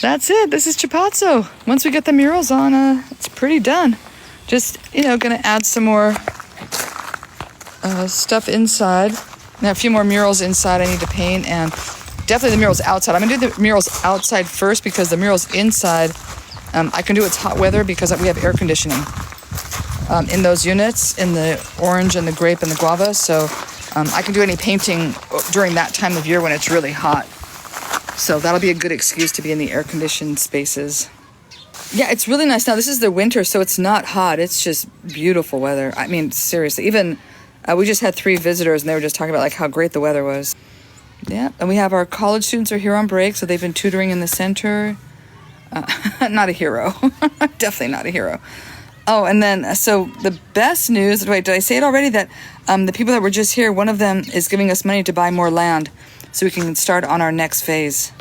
that's it. This is Chipazzo. Once we get the murals on, it's pretty done. Just, gonna add some more stuff inside. Now, a few more murals inside I need to paint, and definitely the murals outside. I'm gonna do the murals outside first because the murals inside, I can do it's hot weather because we have air conditioning in those units, in the orange and the grape and the guava. So I can do any painting during that time of year when it's really hot. So that'll be a good excuse to be in the air-conditioned spaces. Yeah, it's really nice. Now, this is the winter, so it's not hot. It's just beautiful weather. I mean, seriously. Even, we just had 3 visitors, and they were just talking about, how great the weather was. Yeah, and we have our college students are here on break, so they've been tutoring in the center. Not a hero. Definitely not a hero. Oh, and then, so the best news, wait, did I say it already? That the people that were just here, one of them is giving us money to buy more land so we can start on our next phase.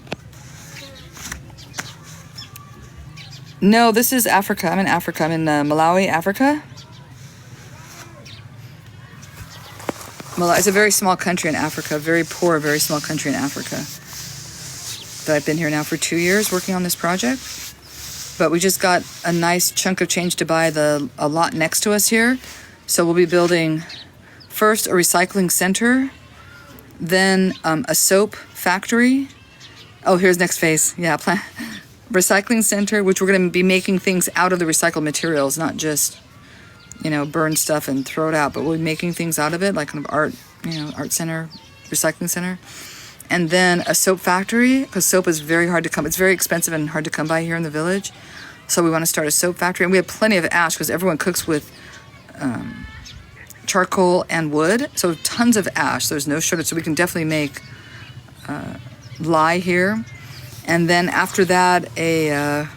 No, this is Africa. I'm in Africa. I'm in Malawi, Africa. Malawi is a very small country in Africa, very poor, very small country in Africa. But I've been here now for 2 years working on this project. But we just got a nice chunk of change to buy a lot next to us here. So we'll be building first a recycling center, then a soap factory. Oh, here's next phase. Yeah, recycling center, which we're going to be making things out of the recycled materials, not just, burn stuff and throw it out, but we'll be making things out of it, like kind of art, art center, recycling center. And then a soap factory, because soap is very hard to come. It's very expensive and hard to come by here in the village. So we want to start a soap factory. And we have plenty of ash because everyone cooks with charcoal and wood. So tons of ash. There's no shortage. So we can definitely make lye here. And then after that, a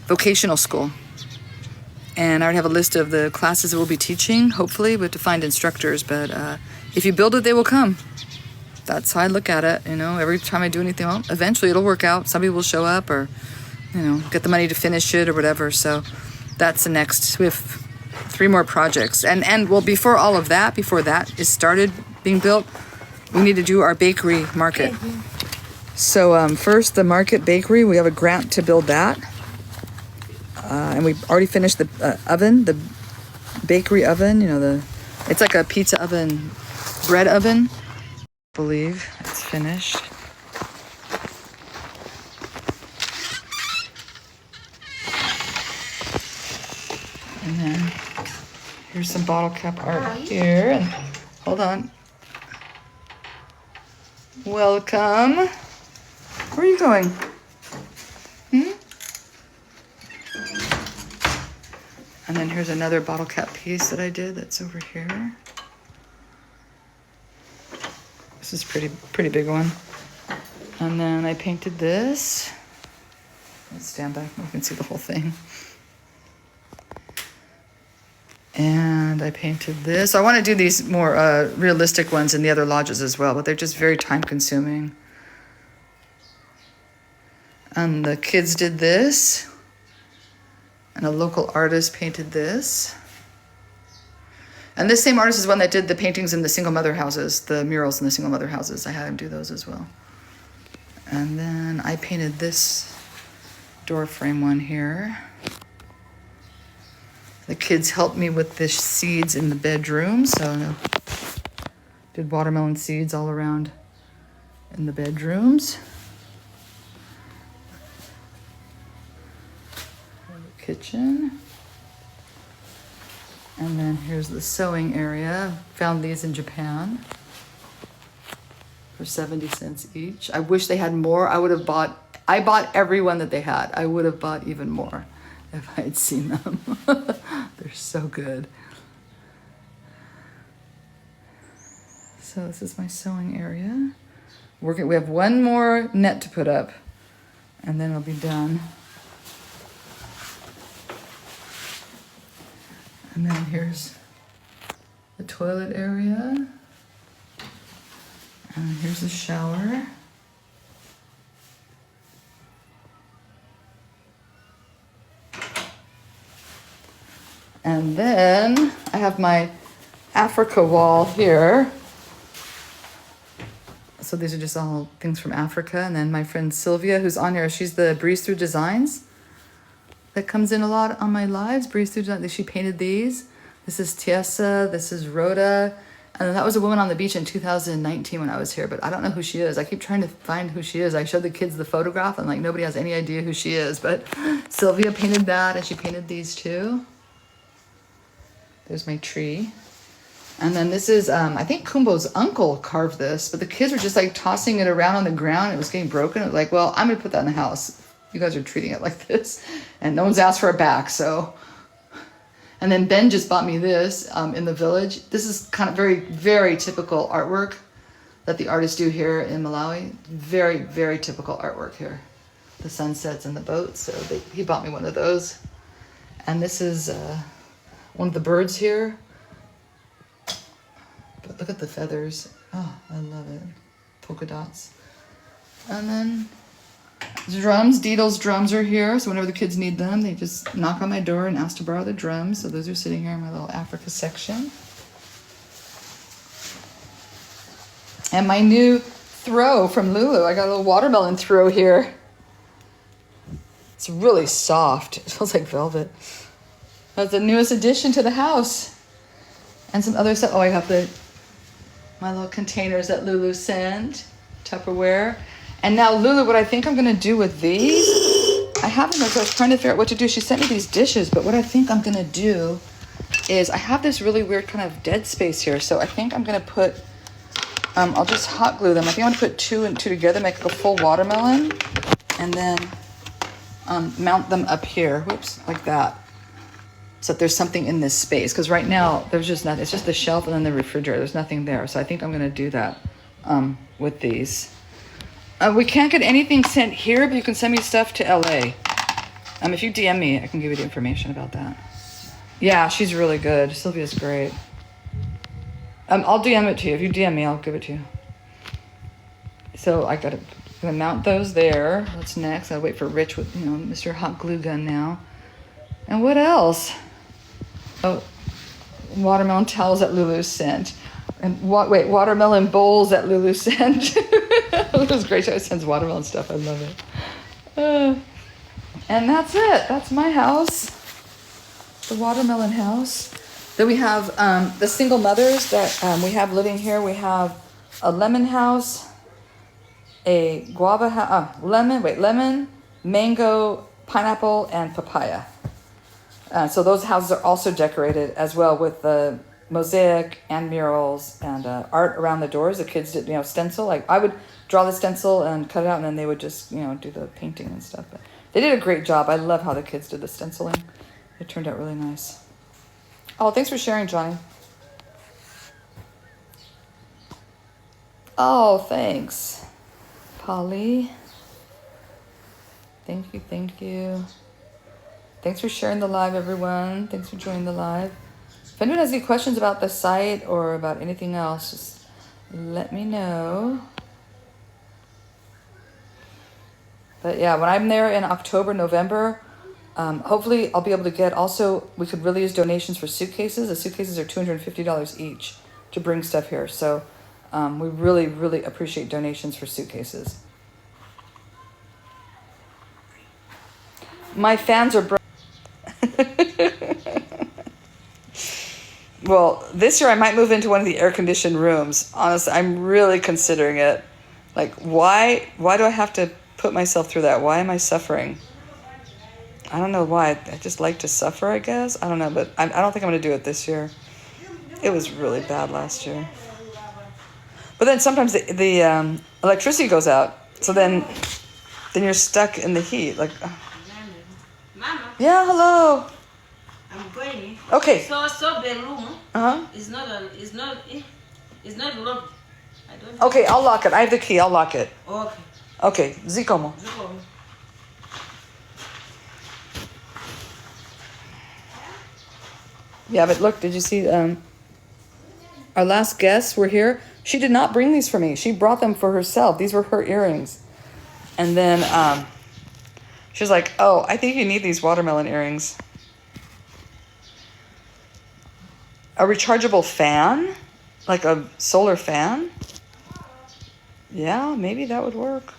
vocational school. And I already have a list of the classes that we'll be teaching. Hopefully, we have to find instructors. But if you build it, they will come. That's how I look at it. Every time I do anything, well, eventually it'll work out. Somebody will show up or, get the money to finish it or whatever. So that's the next. We have 3 more projects. And well, before all of that, before that is started being built, we need to do our bakery market. So first, the market bakery, we have a grant to build that. And we've already finished the oven, the bakery oven, it's like a pizza oven, bread oven. I believe it's finished. And then here's some bottle cap art here. And hold on. Welcome. Where are you going? And then here's another bottle cap piece that I did that's over here. This is pretty big one. And then I painted this. Let's stand back and we can see the whole thing. And I painted this. I want to do these more realistic ones in the other lodges as well, but they're just very time consuming. And the kids did this. And a local artist painted this. And this same artist is one that did the paintings in the single mother houses, the murals in the single mother houses. I had him do those as well. And then I painted this door frame one here. The kids helped me with the seeds in the bedroom, so did watermelon seeds all around in the bedrooms. The kitchen. And then here's the sewing area. Found these in Japan for 70 cents each. I wish they had more. I bought every one that they had. I would have bought even more if I had seen them. They're so good. So this is my sewing area. We have one more net to put up and then it'll be done. And then here's the toilet area. And here's the shower. And then I have my Africa wall here. So these are just all things from Africa. And then my friend Sylvia, who's on here, she's the Breeze Through Designs that comes in a lot on my lives. Breeze Through Designs, she painted these. This is Tiesa, this is Rhoda. And then that was a woman on the beach in 2019 when I was here, but I don't know who she is. I keep trying to find who she is. I showed the kids the photograph and like nobody has any idea who she is, but Sylvia painted that and she painted these too. There's my tree. And then this is, I think Kumbo's uncle carved this, but the kids were just like tossing it around on the ground. It was getting broken. It was like, well, I'm gonna put that in the house. You guys are treating it like this. And no one's asked for it back, so. And then Ben just bought me this in the village. This is kind of very, very typical artwork that the artists do here in Malawi. Very, very typical artwork here. The sunsets and the boats. So he bought me one of those. And this is one of the birds here. But look at the feathers. Oh, I love it. Polka dots. And then drums. Deedle's drums are here. So whenever the kids need them, they just knock on my door and ask to borrow the drums. So those are sitting here in my little Africa section. And my new throw from Lulu. I got a little watermelon throw here. It's really soft. It feels like velvet. That's the newest addition to the house. And some other stuff. Oh, I got my little containers that Lulu sent. Tupperware. And now Lulu, what I think I'm gonna do with these, I haven't, I was trying to figure out what to do. She sent me these dishes, but what I think I'm gonna do is I have this really weird kind of dead space here. So I think I'm gonna put, I'll just hot glue them. I think I'm gonna put two and two together, make a full watermelon, and then mount them up here, whoops, like that. So that there's something in this space. Because right now, there's just nothing, it's just the shelf and then the refrigerator. There's nothing there. So I think I'm gonna do that with these. We can't get anything sent here, but you can send me stuff to LA. If you DM me, I can give you the information about that. Yeah, she's really good. Sylvia's great. I'll DM it to you. If you DM me, I'll give it to you. So I'm gonna mount those there. What's next? I'll wait for Rich with, Mr. Hot Glue Gun now. And what else? Oh, watermelon towels that Lulu sent. And watermelon bowls that Lulu sent. Lulu's great. She always sends watermelon stuff. I love it. And that's it. That's my house. The watermelon house. Then we have the single mothers that we have living here. We have a lemon house, a guava house, lemon, mango, pineapple, and papaya. So those houses are also decorated as well with the mosaic and murals and art around the doors. The kids did, stencil. Like I would draw the stencil and cut it out, and then they would just, do the painting and stuff. But they did a great job. I love how the kids did the stenciling. It turned out really nice. Oh, thanks for sharing, Johnny. Oh, thanks, Polly. Thank you. Thanks for sharing the live, everyone. Thanks for joining the live. If anyone has any questions about the site or about anything else, just let me know. But yeah, when I'm there in October, November, hopefully I'll be able to get also, we could really use donations for suitcases. The suitcases are $250 each to bring stuff here. So we really, really appreciate donations for suitcases. My fans are Well, this year I might move into one of the air-conditioned rooms. Honestly, I'm really considering it. Like, why do I have to put myself through that? Why am I suffering? I don't know why. I just like to suffer, I guess. I don't know, but I don't think I'm going to do it this year. It was really bad last year. But then sometimes the electricity goes out, so then you're stuck in the heat. Like, Mama. Yeah, hello. I'm going. Okay. So the room. It's not locked. I don't. Okay, I'll lock it. I have the key. I'll lock it. Okay. Okay, Zikomo. Yeah, but look, did you see our last guests were here? She did not bring these for me. She brought them for herself. These were her earrings. And then she was like, oh, I think you need these watermelon earrings. A rechargeable fan? Like a solar fan? Yeah, maybe that would work.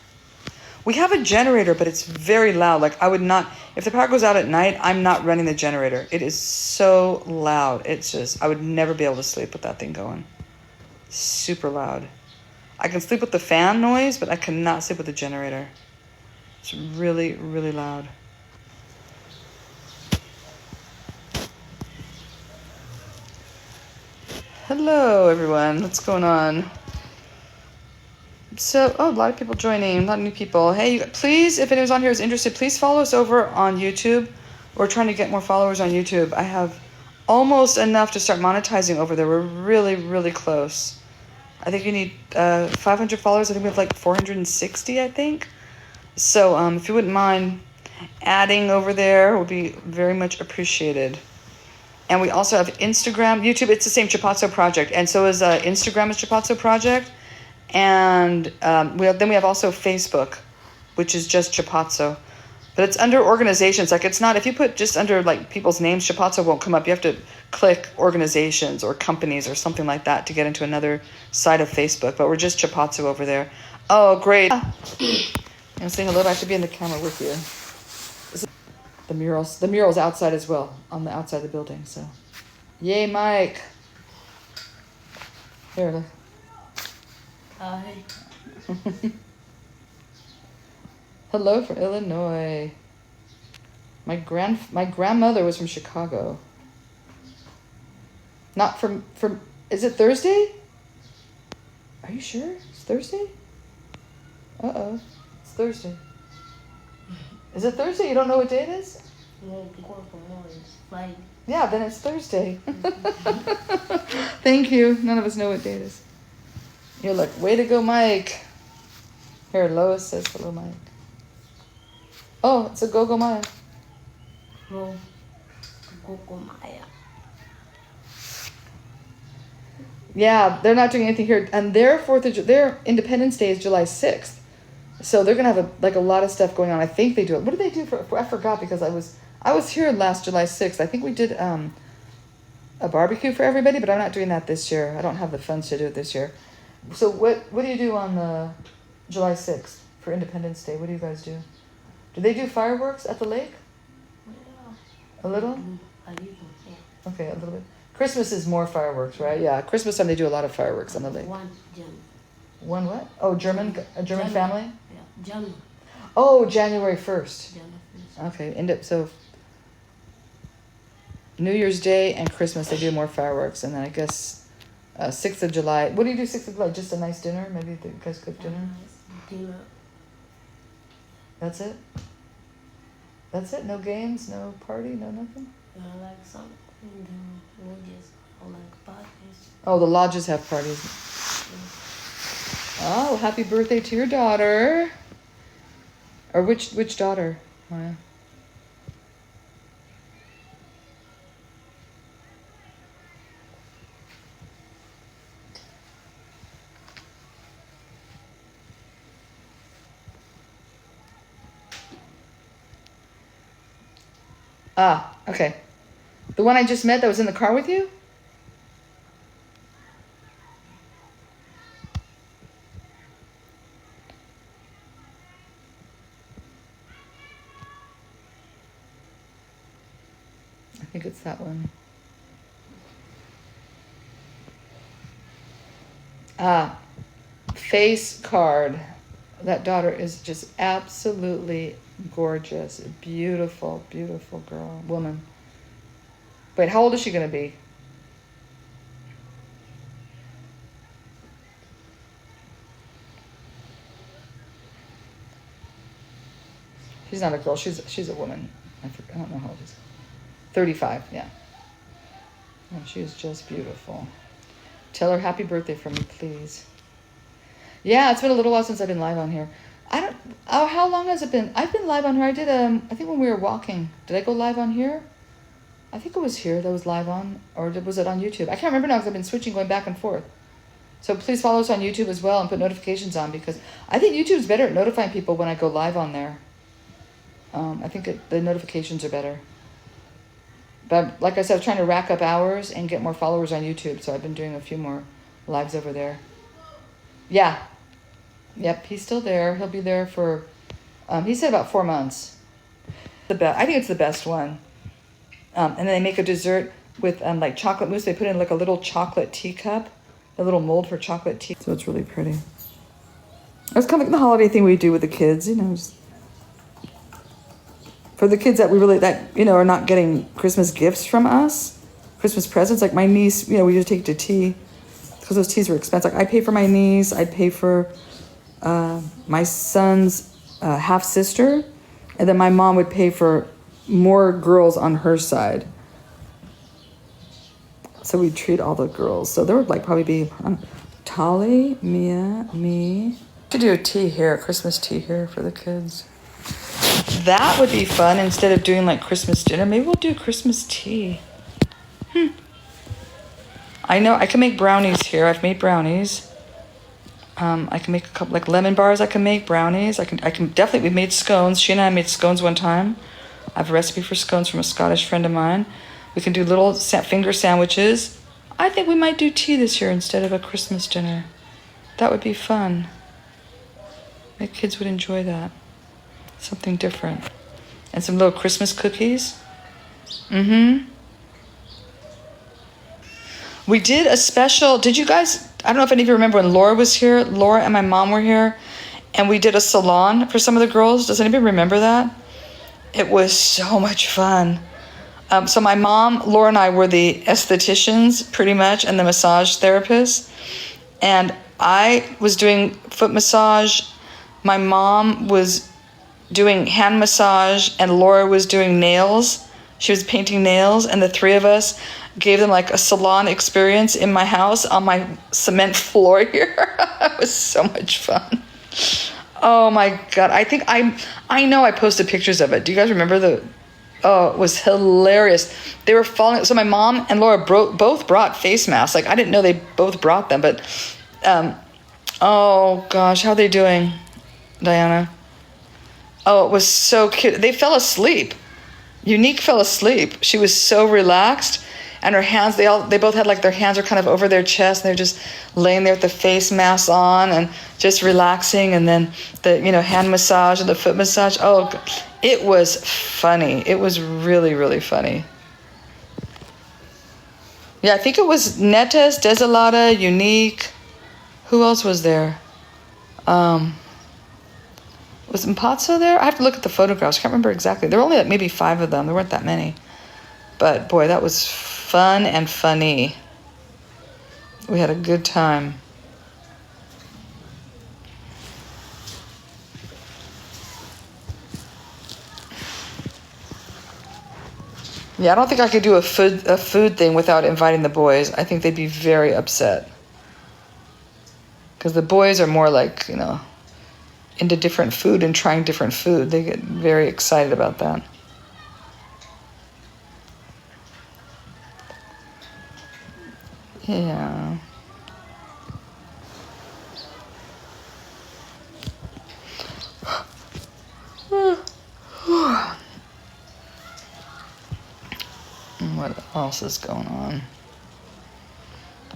We have a generator, but it's very loud. Like I would not, if the power goes out at night, I'm not running the generator. It is so loud. It's just, I would never be able to sleep with that thing going. Super loud. I can sleep with the fan noise, but I cannot sleep with the generator. It's really, really loud. Hello, everyone. What's going on? So, a lot of people joining, a lot of new people. Hey, please, if anyone's on here is interested, please follow us over on YouTube. We're trying to get more followers on YouTube. I have almost enough to start monetizing over there. We're really, really close. I think you need 500 followers. I think we have like 460, I think. So if you wouldn't mind adding over there, it would be very much appreciated. And we also have Instagram, YouTube. It's the same Chapazzo Project. And so is Instagram is Chapazzo Project. And we have also Facebook, which is just Chapazzo. But it's under organizations. Like it's not, if you put just under like people's names, Chapazzo won't come up. You have to click organizations or companies or something like that to get into another side of Facebook. But we're just Chapazzo over there. Oh, great. And say hello. I have to be in the camera with you. The murals outside as well, on the outside of the building. So, yay, Mike. Here, look. Hi. Hello from Illinois. My grandmother was from Chicago. Not from is it Thursday? Are you sure? It's Thursday? Uh-oh. It's Thursday. Is it Thursday? You don't know what day it is? No, it's Friday. Yeah, then it's Thursday. Thank you. None of us know what day it is. You're like, way to go, Mike. Here, Lois says hello, Mike. Oh, it's a Gogo Maya. No, Gogo Maya. Yeah, they're not doing anything here, and their Independence Day is July 6th, so they're gonna have a lot of stuff going on. I think they do it. What did they do for? I forgot because I was here last July 6th. I think we did a barbecue for everybody, but I'm not doing that this year. I don't have the funds to do it this year. So what do you do on the July 6th for Independence Day? What do you guys do? Do they do fireworks at the lake? A little? A little, yeah. Okay, a little bit. Christmas is more fireworks, right? Yeah, Christmas time they do a lot of fireworks on the lake. One German. One what? Oh, a German family? Yeah, German. Oh, January 1st. German first. Okay, so New Year's Day and Christmas they do more fireworks, and then I guess 6th of July. What do you do 6th of July? Just a nice dinner? Maybe you guys cook dinner? Nice dinner. That's it? That's it? No games? No party? No nothing? Like some in the lodges or like parties. Oh, the lodges have parties. Oh, happy birthday to your daughter. Or which daughter, Maya? Ah, okay. The one I just met that was in the car with you? I think it's that one. Ah, face card. That daughter is just absolutely gorgeous. Beautiful, beautiful woman. Wait, how old is she going to be? She's not a girl. She's a woman. I don't know how old she is. 35, yeah. Oh, she is just beautiful. Tell her happy birthday for me, please. Yeah, it's been a little while since I've been live on here. How long has it been? I've been live on here. I did, I think when we were walking. Did I go live on here? I think it was here that was live on, or was it on YouTube? I can't remember now because I've been switching, going back and forth. So please follow us on YouTube as well and put notifications on, because I think YouTube's better at notifying people when I go live on there. I think the notifications are better. But like I said, I'm trying to rack up hours and get more followers on YouTube, so I've been doing a few more lives over there. Yeah. Yep, he's still there. He'll be there for, he said about 4 months. I think it's the best one. And then they make a dessert with like chocolate mousse. They put in like a little chocolate teacup, a little mold for chocolate tea. So it's really pretty. It's kind of like the holiday thing we do with the kids, you know, just for the kids that are not getting Christmas gifts from us, Christmas presents. Like my niece, you know, we just take to tea because those teas were expensive. Like I pay for my niece, I'd pay for my son's half sister, and then my mom would pay for more girls on her side. So we treat all the girls. So there would like probably be Tali, Mia, me. To do a tea here, Christmas tea here for the kids. That would be fun instead of doing like Christmas dinner. Maybe we'll do Christmas tea. I know I can make brownies here. I've made brownies. I can make a couple like lemon bars. I can make brownies. I can definitely. We made scones. She and I made scones one time. I have a recipe for scones from a Scottish friend of mine. We can do little finger sandwiches. I think we might do tea this year instead of a Christmas dinner. That would be fun. The kids would enjoy that. Something different. And some little Christmas cookies. We did a special, did you guys, I don't know if any of you remember when Laura was here, Laura and my mom were here, and we did a salon for some of the girls. Does anybody remember that? It was so much fun. So my mom, Laura, and I were the estheticians pretty much and the massage therapists. And I was doing foot massage. My mom was doing hand massage and Laura was doing nails. She was painting nails, and the three of us gave them like a salon experience in my house on my cement floor here. It was so much fun. Oh my God. I think I know I posted pictures of it. Do you guys remember oh, it was hilarious. They were falling. So my mom and Laura both brought face masks. Like I didn't know they both brought them, but, oh gosh, how are they doing, Diana? Oh, it was so cute. They fell asleep. Unique fell asleep. She was so relaxed, and her hands, they both had like their hands are kind of over their chest, and they're just laying there with the face masks on and just relaxing, and then the hand massage and the foot massage. Oh, it was funny. It was really, really funny. Yeah, I think it was Netes, Desolata, Unique. Who else was there? Was Impazzo there? I have to look at the photographs. I can't remember exactly. There were only like maybe 5 of them. There weren't that many. But boy, that was fun and funny. We had a good time. Yeah, I don't think I could do a food thing without inviting the boys. I think they'd be very upset. Because the boys are more like, into different food and trying different food. They get very excited about that. Yeah. What else is going on?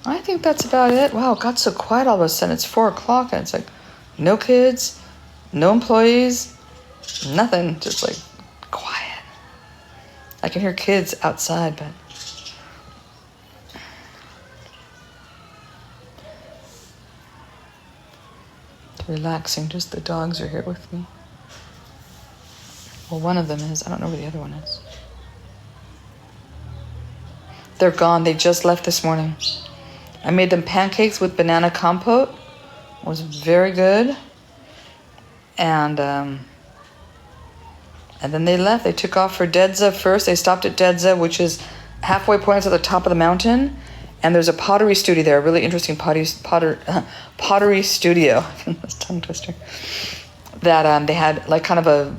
I think that's about it. Wow, it got so quiet all of a sudden. It's 4 o'clock and it's like no kids, no employees, nothing. Just like quiet. I can hear kids outside, but it's relaxing. Just the dogs are here with me. Well, one of them is. I don't know where the other one is. They're gone. They just left this morning. I made them pancakes with banana compote. It was very good. And then they left. They took off for Dedza first. They stopped at Dedza, which is halfway point at the top of the mountain. And there's a pottery studio there, a really interesting pottery studio. That's a tongue twister. That they had like kind of a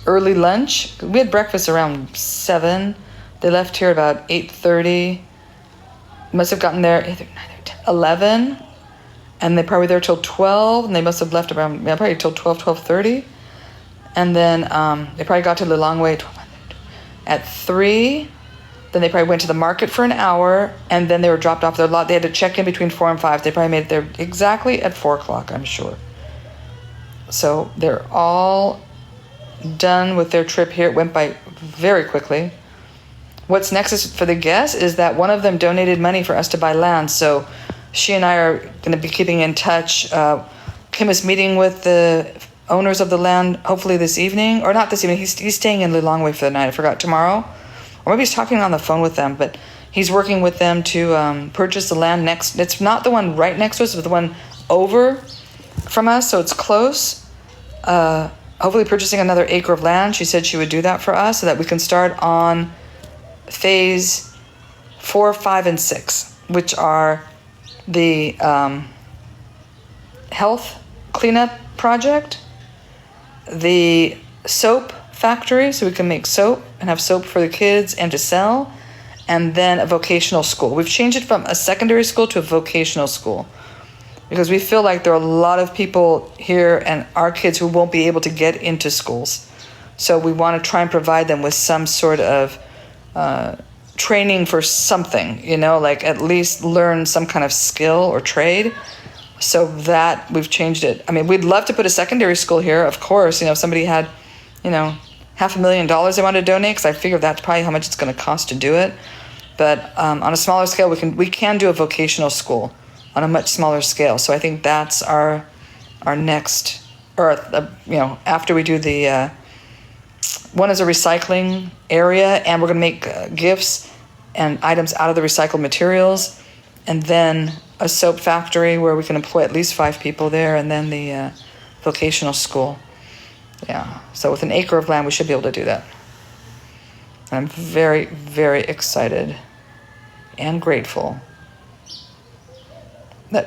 early lunch. We had breakfast around 7. They left here about 8:30. Must have gotten there either 9 or 10, 11. And they probably there till 12. And they must have left around, probably till 12:30. And then they probably got to Lilongwe at 3. Then they probably went to the market for an hour, and then they were dropped off their lot. They had to check in between 4 and 5. They probably made it there exactly at 4 o'clock, I'm sure. So they're all done with their trip here. It went by very quickly. What's next is for the guests is that one of them donated money for us to buy land. So she and I are going to be keeping in touch. Kim is meeting with the owners of the land hopefully this evening, or not this evening. He's staying in Lilongwe for the night. I forgot, tomorrow, or maybe he's talking on the phone with them. But he's working with them to purchase the land next. It's not the one right next to us, but the one over from us, so it's close. Hopefully purchasing another acre of land. She said she would do that for us so that we can start on phase 4, 5, and 6, which are the health cleanup project, the soap factory, so we can make soap and have soap for the kids and to sell, and then a vocational school. We've changed it from a secondary school to a vocational school because we feel like there are a lot of people here and our kids who won't be able to get into schools. So we want to try and provide them with some sort of training for something, like at least learn some kind of skill or trade. So that we've changed it. I mean, we'd love to put a secondary school here, of course. If somebody had, $500,000 they want to donate, because I figure that's probably how much it's going to cost to do it. But on a smaller scale, we can do a vocational school on a much smaller scale. So I think that's our next, or after we do the. One is a recycling area, and we're going to make gifts and items out of the recycled materials, and then a soap factory where we can employ at least 5 people there, and then the vocational school. Yeah, so with an acre of land, we should be able to do that. And I'm very, very excited and grateful. But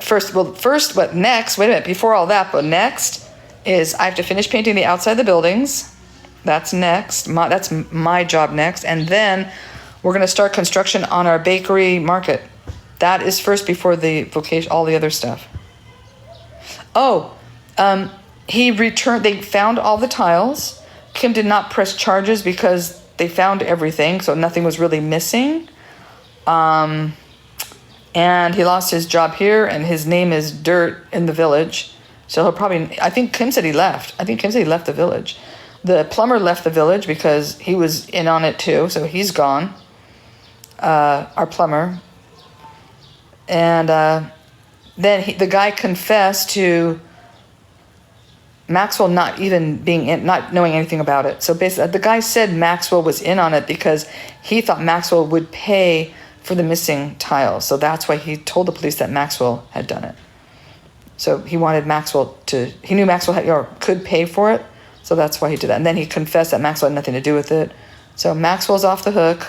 next, wait a minute, before all that, but next is I have to finish painting the outside of the buildings. That's next. That's my job next. And then we're going to start construction on our bakery market. That is first before the vocation, all the other stuff. He returned. They found all the tiles. Kim did not press charges because they found everything, so nothing was really missing. And he lost his job here, and his name is dirt in the village. So he'll probably, I think Kim said he left. The village. The plumber left the village because he was in on it too, so he's gone. Our plumber. And then the guy confessed to Maxwell not knowing anything about it. So basically, the guy said Maxwell was in on it because he thought Maxwell would pay for the missing tiles. So that's why he told the police that Maxwell had done it. So he wanted Maxwell he knew Maxwell could pay for it. So that's why he did that. And then he confessed that Maxwell had nothing to do with it. So Maxwell's off the hook.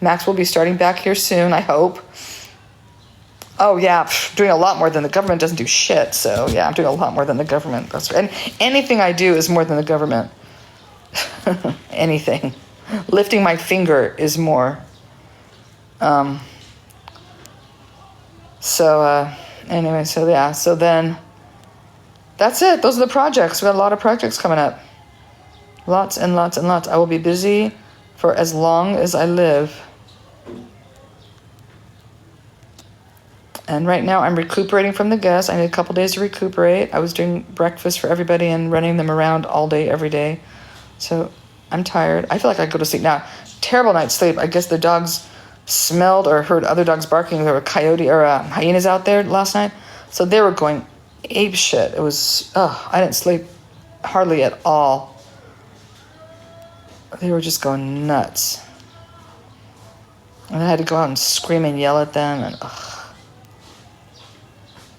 Max will be starting back here soon, I hope. Oh, yeah, doing a lot more than the government. Doesn't do shit. So, yeah, I'm doing a lot more than the government. And anything I do is more than the government. Anything. Lifting my finger is more. Anyway, so then that's it. Those are the projects. We got a lot of projects coming up. Lots and lots and lots. I will be busy for as long as I live. And right now I'm recuperating from the guests. I need a couple days to recuperate. I was doing breakfast for everybody and running them around all day, every day. So I'm tired. I feel like I go to sleep now. Terrible night's sleep. I guess the dogs smelled or heard other dogs barking. There were hyenas out there last night. So they were going ape shit. It was, I didn't sleep hardly at all. They were just going nuts. And I had to go out and scream and yell at them, and it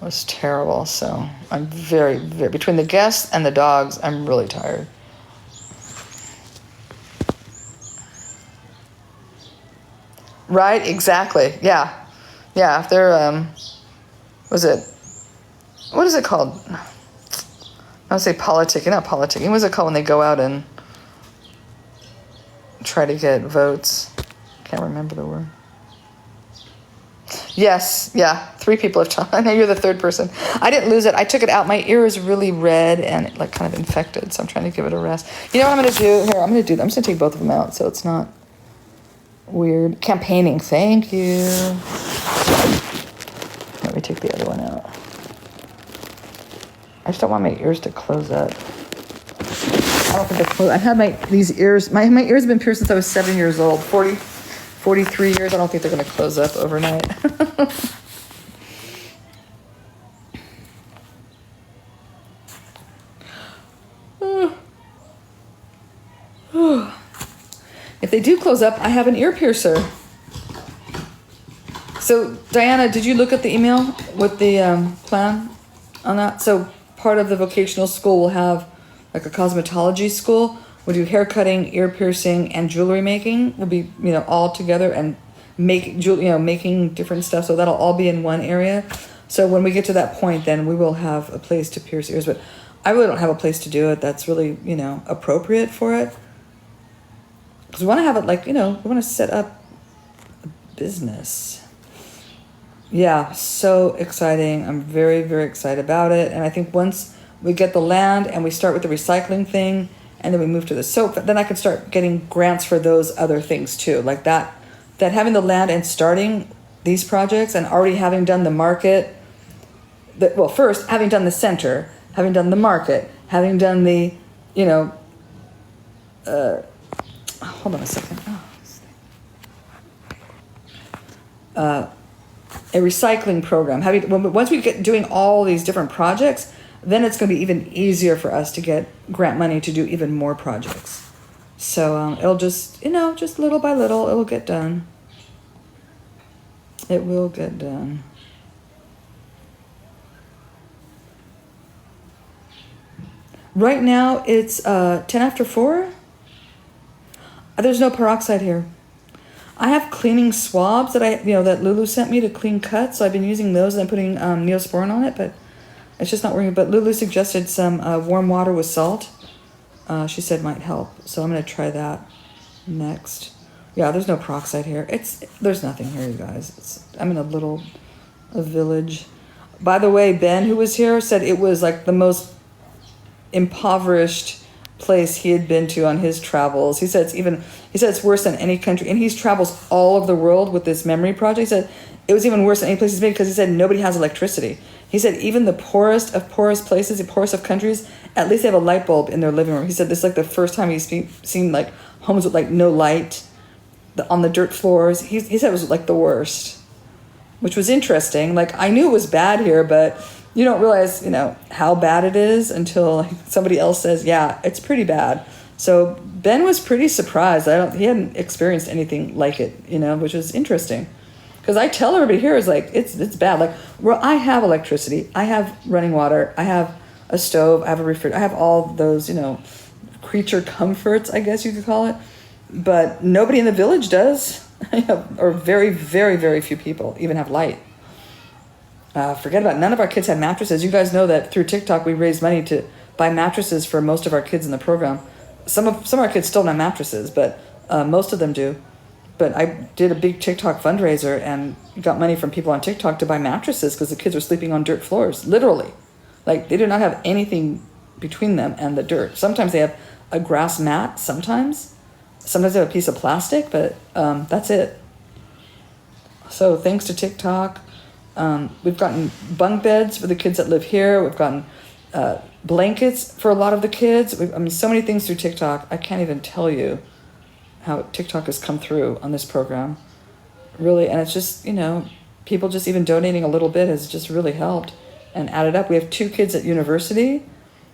was terrible. So I'm very, very, between the guests and the dogs, I'm really tired. Right, exactly. Yeah. If they're, what is it called? I would say politicking, not politicking. What is it called when they go out and try to get votes? Can't remember the word. Yes, yeah. 3 people have talked. I know you're the 3rd person. I didn't lose it. I took it out. My ear is really red and like kind of infected, so I'm trying to give it a rest. You know what I'm going to do? Here, I'm going to do that. I'm just going to take both of them out so it's not weird. Campaigning. Thank you. Let me take the other one out. I just don't want my ears to close up. I don't think they're closed. I've had these ears. My ears have been pierced since I was 7 years old. 43 years. I don't think they're going to close up overnight. If they do close up, I have an ear piercer. So, Diana, did you look at the email with the plan on that? So, part of the vocational school will have like a cosmetology school. We'll do hair cutting, ear piercing, and jewelry making. We'll be, all together and making different stuff. So that'll all be in one area. So when we get to that point, then we will have a place to pierce ears. But I really don't have a place to do it that's really, appropriate for it. Because we want to have it like, we want to set up a business. Yeah, so exciting. I'm very, very excited about it. And I think once we get the land and we start with the recycling thing and then we move to the soap, then I can start getting grants for those other things too. Like that having the land and starting these projects and already having done the market, first having done the center, having done the market, having done the, hold on a second. A recycling program. Once we get doing all these different projects, then it's going to be even easier for us to get grant money to do even more projects. So it'll just, just little by little, it'll get done. It will get done. Right now it's 10 after 4. There's no peroxide here. I have cleaning swabs that that Lulu sent me to clean cuts. So I've been using those and I'm putting Neosporin on it, but it's just not working. But Lulu suggested some warm water with salt. She said might help. So I'm going to try that next. Yeah, there's no peroxide here. There's nothing here, you guys. I'm in a village. By the way, Ben, who was here, said it was like the most impoverished place he had been to on his travels. He said it's worse than any country, and he travels all over the world with this memory project. He said it was even worse than any place he's been because he said nobody has electricity. He said even the poorest of places, the poorest of countries, at least they have a light bulb in their living room. He said this is like the first time he's seen like homes with like no light, on the dirt floors. He said it was like the worst, which was interesting. Like I knew it was bad here, but you don't realize, how bad it is until somebody else says, yeah, it's pretty bad. So Ben was pretty surprised. He hadn't experienced anything like it, which was interesting. Because I tell everybody here is like, it's bad. Like, I have electricity. I have running water. I have a stove. I have a refrigerator. I have all those, creature comforts, I guess you could call it. But nobody in the village does. Or very, very, very few people even have light. Forget about it. None of our kids have mattresses. You guys know that through TikTok we raised money to buy mattresses for most of our kids in the program. Some of our kids still don't have mattresses, but most of them do. But I did a big TikTok fundraiser and got money from people on TikTok to buy mattresses because the kids were sleeping on dirt floors, literally. Like they do not have anything between them and the dirt. Sometimes they have a grass mat. Sometimes they have a piece of plastic, but that's it. So thanks to TikTok. We've gotten bunk beds for the kids that live here. We've gotten blankets for a lot of the kids. So many things through TikTok. I can't even tell you how TikTok has come through on this program. Really, and it's just, people just even donating a little bit has just really helped and added up. We have 2 kids at university.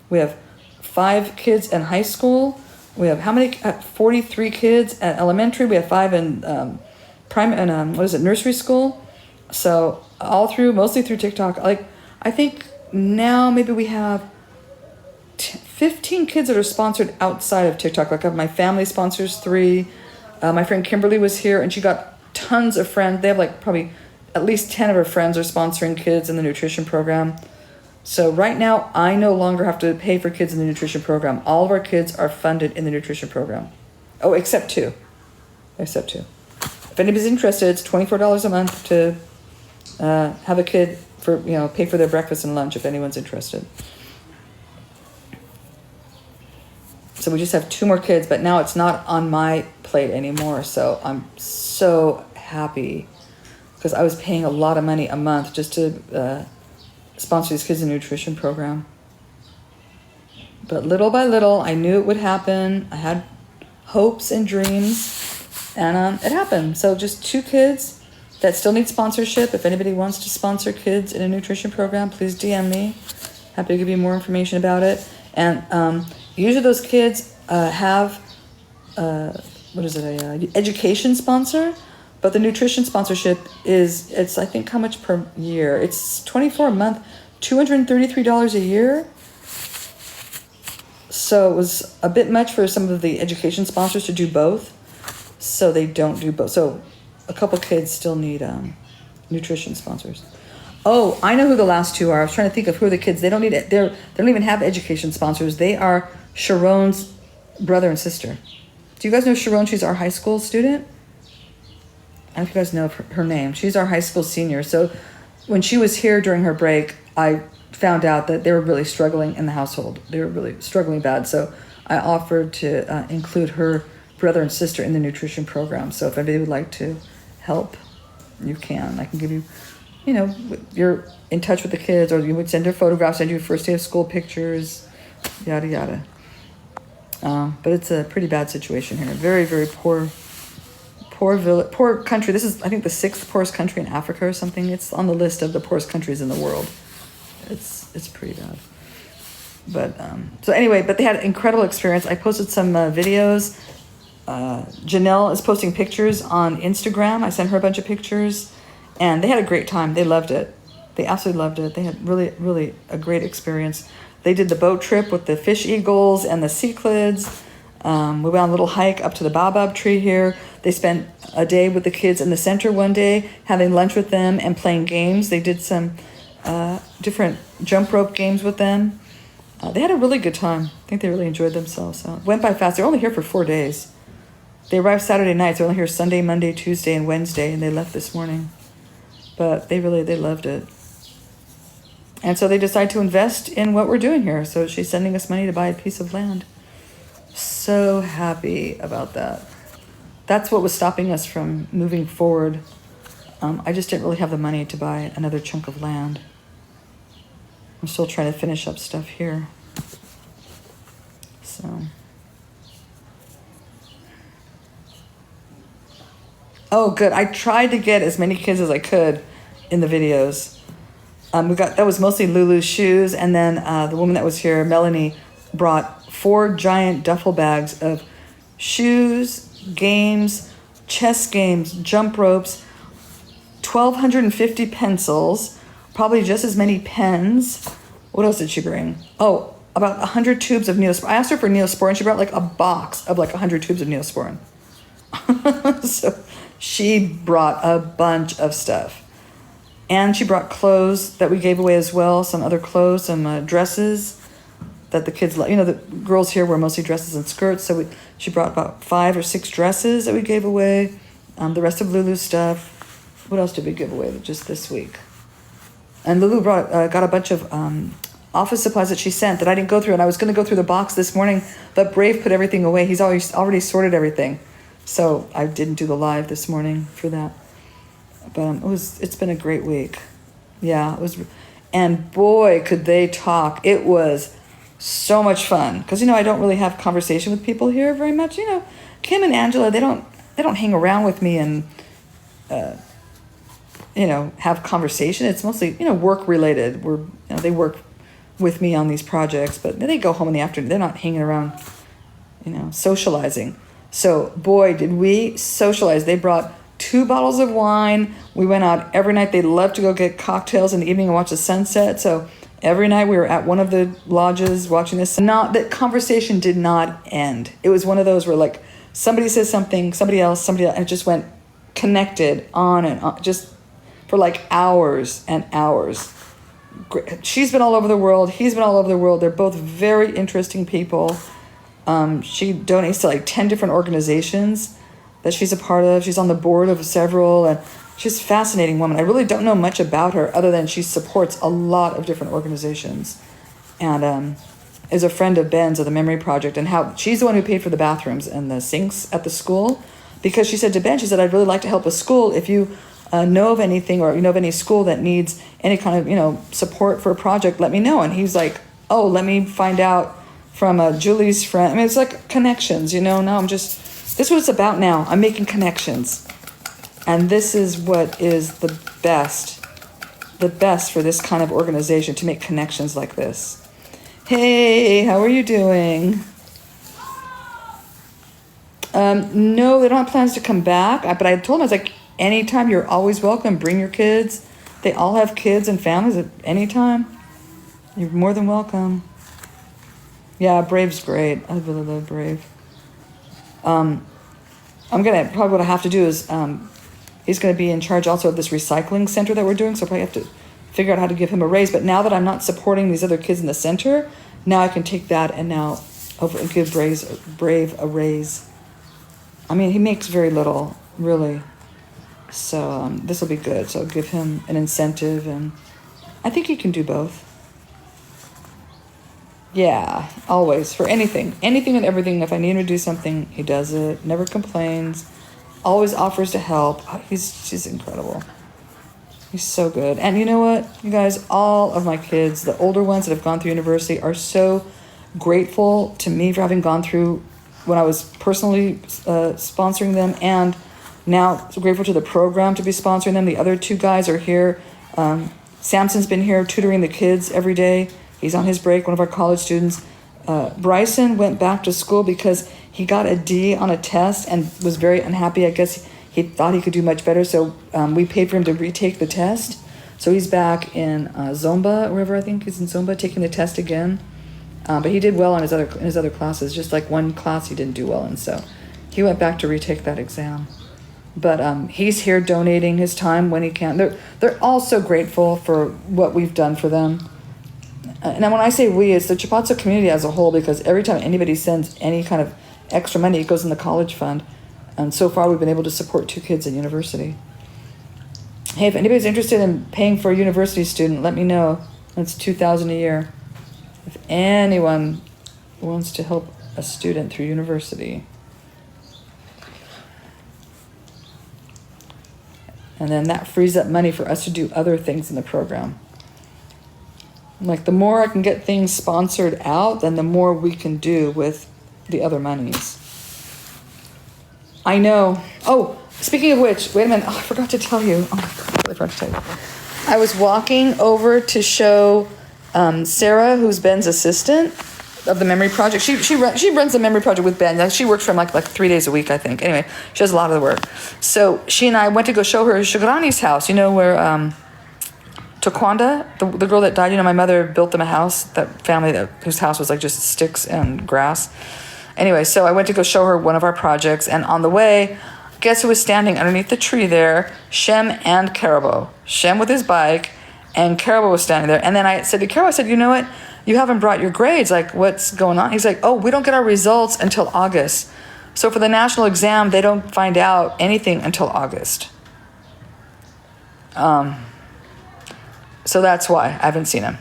We have 5 kids in high school. We have 43 kids at elementary. We have 5 in nursery school. So mostly through TikTok. Like I think now maybe we have 15 kids that are sponsored outside of TikTok. Like my family sponsors 3. My friend Kimberly was here and she got tons of friends. They have like probably at least 10 of her friends are sponsoring kids in the nutrition program. So right now I no longer have to pay for kids in the nutrition program. All of our kids are funded in the nutrition program. Oh, except 2. If anybody's interested, it's $24 a month to have a kid for, pay for their breakfast and lunch if anyone's interested. So we just have 2 more kids, but now it's not on my plate anymore. So I'm so happy because I was paying a lot of money a month just to sponsor these kids in a nutrition program. But little by little, I knew it would happen. I had hopes and dreams, and it happened. So just 2 kids that still need sponsorship. If anybody wants to sponsor kids in a nutrition program, please DM me. Happy to give you more information about it. And usually those kids have education sponsor, but the nutrition sponsorship it's I think how much per year? It's $24 a month, $233 a year. So it was a bit much for some of the education sponsors to do both. So they don't do both. So a couple kids still need nutrition sponsors. Oh, I know who the last 2 are. I was trying to think of who are the kids. They don't need it. They don't even have education sponsors. They are Sharon's brother and sister. Do you guys know Sharon? She's our high school student. I don't know if you guys know her name. She's our high school senior. So when she was here during her break, I found out that they were really struggling in the household. They were really struggling bad. So I offered to include her brother and sister in the nutrition program. So if anybody would like to help, you can. I can give you, you're in touch with the kids, or you would send her photographs, send you first day of school pictures, yada, yada. But it's a pretty bad situation here. Very, very poor country. This is, I think, the 6th poorest country in Africa or something. It's on the list of the poorest countries in the world. It's pretty bad. But so anyway, but they had an incredible experience. I posted some videos. Janelle is posting pictures on Instagram. I sent her a bunch of pictures, and they had a great time. They loved it. They absolutely loved it. They had really, really a great experience. They did the boat trip with the fish eagles and the cichlids. We went on a little hike up to the baobab tree here. They spent a day with the kids in the center one day, having lunch with them and playing games. They did some different jump rope games with them. They had a really good time. I think they really enjoyed themselves. So it went by fast. They're only here for 4 days. They arrived Saturday night. They're only here Sunday, Monday, Tuesday, and Wednesday, and they left this morning. But they loved it. And so they decided to invest in what we're doing here. So she's sending us money to buy a piece of land. So happy about that. That's what was stopping us from moving forward. I just didn't really have the money to buy another chunk of land. I'm still trying to finish up stuff here. So. Oh, good. I tried to get as many kids as I could in the videos. That was mostly Lulu's shoes, and then the woman that was here, Melanie, brought 4 giant duffel bags of shoes, games, chess games, jump ropes, 1,250 pencils, probably just as many pens. What else did she bring? Oh, about 100 tubes of Neosporin. I asked her for Neosporin. She brought like a box of like 100 tubes of Neosporin. So she brought a bunch of stuff. And she brought clothes that we gave away as well, some other clothes, some dresses that the kids love. The girls here wear mostly dresses and skirts, so she brought about 5 or 6 dresses that we gave away, the rest of Lulu's stuff. What else did we give away just this week? And Lulu got a bunch of office supplies that she sent that I didn't go through, and I was going to go through the box this morning, but Brave put everything away. He's already sorted everything, so I didn't do the live this morning for that. But it's been a great week. Yeah, it was, and boy, could they talk. It was so much fun because I don't really have conversation with people here very much. Kim and Angela, they don't hang around with me and have conversation. It's mostly work related. They work with me on these projects, but they go home in the afternoon. They're not hanging around, socializing. So boy, did we socialize. They brought 2 bottles of wine. We went out every night. They love to go get cocktails in the evening and watch the sunset. So every night we were at one of the lodges watching this. That conversation did not end. It was one of those where like somebody says something, somebody else, and it just went connected on and on, just for like hours and hours. She's been all over the world. He's been all over the world. They're both very interesting people. She donates to like 10 different organizations that she's a part of. She's on the board of several, and she's a fascinating woman. I really don't know much about her other than she supports a lot of different organizations. And is a friend of Ben's of the Memory Project, and how she's the one who paid for the bathrooms and the sinks at the school, because she said to Ben, she said, I'd really like to help a school. If you know of anything, or you know of any school that needs any kind of, support for a project, let me know. And he's like, oh, let me find out from Julie's friend. I mean, it's like connections, now this is what it's about now. I'm making connections. And this is what is the best for this kind of organization, to make connections like this. Hey, how are you doing? No, they don't have plans to come back. But I told them, I was like, anytime, you're always welcome. Bring your kids. They all have kids and families at any time. You're more than welcome. Yeah, Brave's great. I really love Brave. Probably what I have to do is, he's going to be in charge also of this recycling center that we're doing. So I probably have to figure out how to give him a raise. But now that I'm not supporting these other kids in the center, now I can take that and now give Brave a raise. I mean, he makes very little, really. So this will be good. So I'll give him an incentive, and I think he can do both. Yeah, always, for anything and everything. If I need him to do something, he does it. Never complains. Always offers to help. She's incredible. He's so good. And you know what, you guys, all of my kids, the older ones that have gone through university, are so grateful to me for having gone through when I was personally sponsoring them, and now so grateful to the program to be sponsoring them. The other two guys are here. Samson's been here tutoring the kids every day. He's on his break, one of our college students. Bryson went back to school because he got a D on a test and was very unhappy. I guess he thought he could do much better, so we paid for him to retake the test. So he's back in Zomba, wherever, I think he's in Zomba, taking the test again. But he did well in his other classes. Just like one class he didn't do well in, so he went back to retake that exam. But he's here donating his time when he can. They're all so grateful for what we've done for them. And when I say we, it's the Chapatso community as a whole, because every time anybody sends any kind of extra money, it goes in the college fund. And so far, we've been able to support 2 kids at university. Hey, if anybody's interested in paying for a university student, let me know. That's $2,000 a year. If anyone wants to help a student through university. And then that frees up money for us to do other things in the program. Like, the more I can get things sponsored out, then the more we can do with the other monies. I know. Oh, speaking of which, wait a minute. Oh, I forgot to tell you. Oh my God, I forgot to tell you. I was walking over to show Sarah, who's Ben's assistant of the Memory Project. She runs the Memory Project with Ben. She works for him like 3 days a week, I think. Anyway, she does a lot of the work. So she and I went to go show her Shugrani's house. You know where Taquanda, the girl that died, my mother built them a house, that family whose house was like just sticks and grass. Anyway, so I went to go show her one of our projects, and on the way, guess who was standing underneath the tree there? Shem and Karabo. Shem with his bike, and Karabo was standing there. And then I said to Karabo, you know what? You haven't brought your grades. Like, what's going on? He's like, oh, we don't get our results until August. So for the national exam, they don't find out anything until August. So that's why I haven't seen him.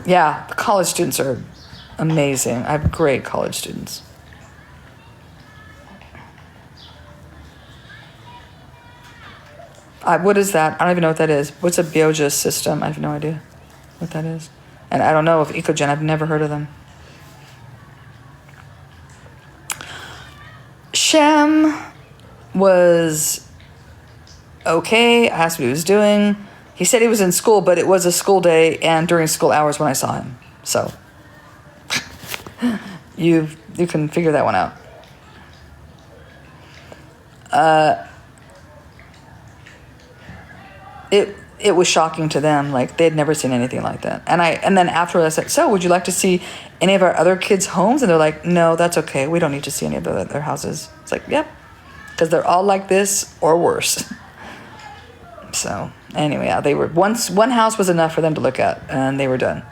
Yeah, the college students are amazing. I have great college students. What is that? I don't even know what that is. What's a Bioja system? I have no idea what that is. And I don't know if Ecogen, I've never heard of them. Shem was okay. I asked what he was doing. He said he was in school, but it was a school day and during school hours when I saw him. So you can figure that one out. It was shocking to them. Like, they had never seen anything like that. And then afterwards I said, so would you like to see any of our other kids' homes? And they're like, no, that's okay. We don't need to see any of their houses. It's like, yep. Because they're all like this or worse. So anyway, they were one house was enough for them to look at, and they were done.